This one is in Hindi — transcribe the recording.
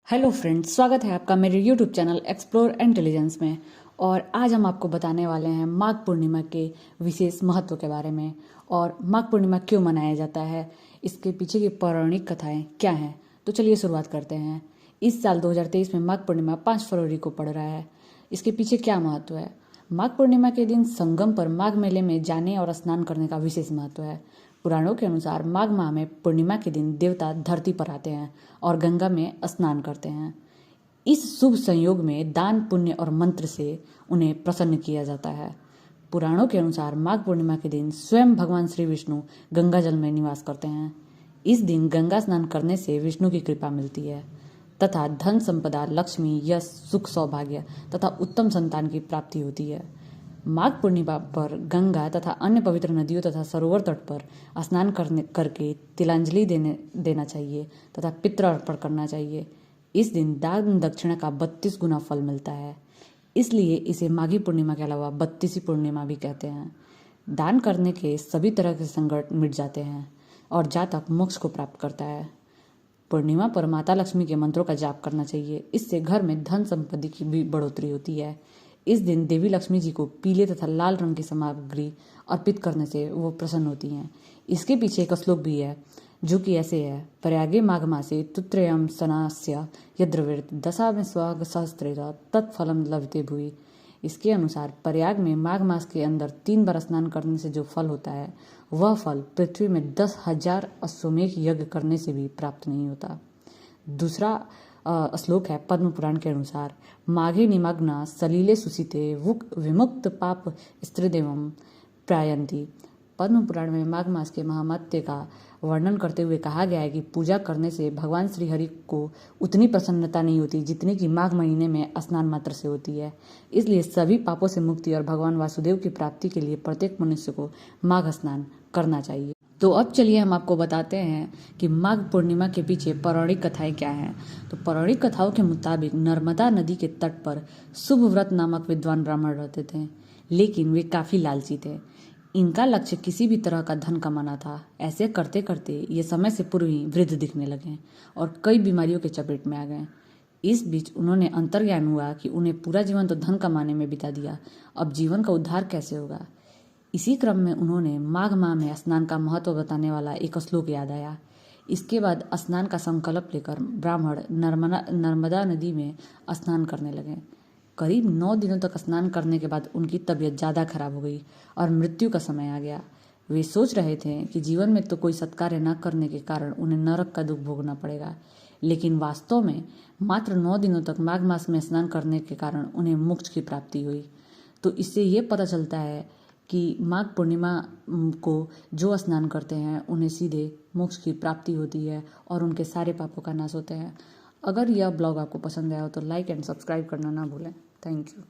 हेलो फ्रेंड्स, स्वागत है आपका मेरे यूट्यूब चैनल एक्सप्लोर इंटेलिजेंस में। और आज हम आपको बताने वाले हैं माघ पूर्णिमा के विशेष महत्व के बारे में और माघ पूर्णिमा क्यों मनाया जाता है, इसके पीछे की पौराणिक कथाएं क्या हैं। तो चलिए शुरुआत करते हैं। इस साल 2023 में माघ पूर्णिमा 5 फरवरी को पड़ रहा है। इसके पीछे क्या महत्व है? माघ पूर्णिमा के दिन संगम पर माघ मेले में जाने और स्नान करने का विशेष महत्व है। पुराणों के अनुसार माघ माह में पूर्णिमा के दिन देवता धरती पर आते हैं और गंगा में स्नान करते हैं। इस शुभ संयोग में दान, पुण्य और मंत्र से उन्हें प्रसन्न किया जाता है। पुराणों के अनुसार माघ पूर्णिमा के दिन स्वयं भगवान श्री विष्णु गंगा जल में निवास करते हैं। इस दिन गंगा स्नान करने से विष्णु की कृपा मिलती है तथा धन संपदा, लक्ष्मी, यश, सुख, सौभाग्य तथा उत्तम संतान की प्राप्ति होती है। माघ पूर्णिमा पर गंगा तथा अन्य पवित्र नदियों तथा सरोवर तट पर स्नान करके तिलांजलि देना चाहिए तथा पितृ अर्पण करना चाहिए। इस दिन दान दक्षिणा का 32 गुना फल मिलता है, इसलिए इसे माघी पूर्णिमा के अलावा 32वीं पूर्णिमा भी कहते हैं। दान करने के सभी तरह के संकट मिट जाते हैं और जातक मोक्ष को प्राप्त करता है। पूर्णिमा पर माता लक्ष्मी के मंत्रों का जाप करना चाहिए, इससे घर में धन संपत्ति की भी बढ़ोतरी होती है। इस दिन देवी लक्ष्मी जी को पीले तथा लाल रंग की सामग्री अर्पित करने से वो प्रसन्न होती हैं। इसके पीछे एक श्लोक भी है जो कि ऐसे है: प्रयागे माघ मासे तुत्रयम सनास्य यद्रविर्त दशा में स्वाग सहस्त्रेता तत्फलम लभते भुवि। इसके अनुसार प्रयाग में माघ मास के अंदर 3 बार स्नान करने से जो फल होता है, वह फल पृथ्वी में 10,000 अश्वमेध यज्ञ करने से भी प्राप्त नहीं होता। दूसरा श्लोक है पद्म पुराण के अनुसार: माघे निमग्ना सलीले सुसिते विमुक्त पाप स्त्रीदेवम प्रायंती। पद्म पुराण में माघ मास के महात्म्य का वर्णन करते हुए कहा गया है कि पूजा करने से भगवान श्री हरि को उतनी प्रसन्नता नहीं होती जितनी कि माघ महीने में स्नान मात्र से होती है। इसलिए सभी पापों से मुक्ति और भगवान वासुदेव की प्राप्ति के लिए प्रत्येक मनुष्य को माघ स्नान करना चाहिए। तो अब चलिए हम आपको बताते हैं कि माघ पूर्णिमा के पीछे पौराणिक कथाएं क्या हैं। तो पौराणिक कथाओं के मुताबिक नर्मदा नदी के तट पर शुभव्रत नामक विद्वान ब्राह्मण रहते थे, लेकिन वे काफी लालची थे। इनका लक्ष्य किसी भी तरह का धन कमाना था। ऐसे करते करते ये समय से पूर्व ही वृद्ध दिखने लगे और कई बीमारियों के चपेट में आ गए। इस बीच उन्होंने अंतर्ज्ञान हुआ कि उन्हें पूरा जीवन तो धन कमाने में बिता दिया, अब जीवन का उद्धार कैसे होगा। इसी क्रम में उन्होंने माघ माह में स्नान का महत्व बताने वाला एक श्लोक याद आया। इसके बाद स्नान का संकल्प लेकर ब्राह्मण नर्मदा नदी में स्नान करने लगे। करीब 9 दिनों तक स्नान करने के बाद उनकी तबीयत ज़्यादा खराब हो गई और मृत्यु का समय आ गया। वे सोच रहे थे कि जीवन में तो कोई सत्कार्य न करने के कारण उन्हें नरक का दुख भोगना पड़ेगा, लेकिन वास्तव में मात्र 9 दिनों तक माघ मास में स्नान करने के कारण उन्हें मोक्ष की प्राप्ति हुई। तो इससे ये पता चलता है कि माघ पूर्णिमा को जो स्नान करते हैं उन्हें सीधे मोक्ष की प्राप्ति होती है और उनके सारे पापों का नाश होते हैं। अगर यह ब्लॉग आपको पसंद आया हो तो लाइक एंड सब्सक्राइब करना ना भूलें। Thank you.